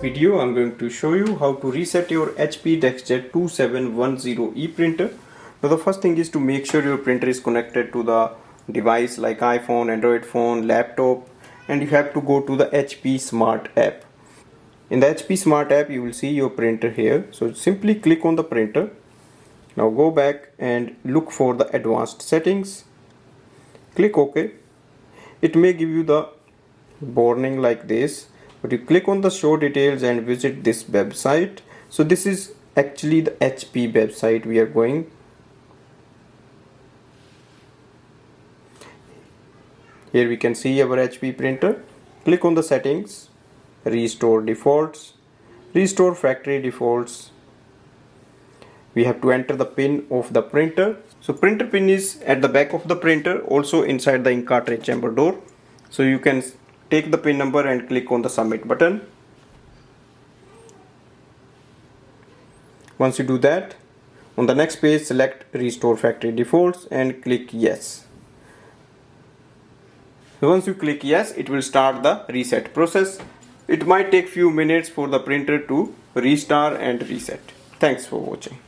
video I'm going to show you how to reset your HP DeskJet 2710e printer. Now the first thing is to make sure your printer is connected to the device like iPhone, Android phone, laptop, and you have to go to the HP Smart app. In the HP Smart app you will see your printer here, so simply click on the printer. Now go back and look for the advanced settings. Click OK. It may give you the warning like this, but you click on the show details and visit this website. So this is actually the HP website we are going. Here we can see our HP printer. Click on the settings, restore defaults, restore factory defaults. We have to enter the pin of the printer. So printer pin is at the back of the printer, also inside the ink cartridge chamber door. So you can take the pin number and click on the submit button. Once you do that, on the next page select restore factory defaults and click yes. So once you click yes, it will start the reset process. It might take few minutes for the printer to restart and reset. Thanks for watching.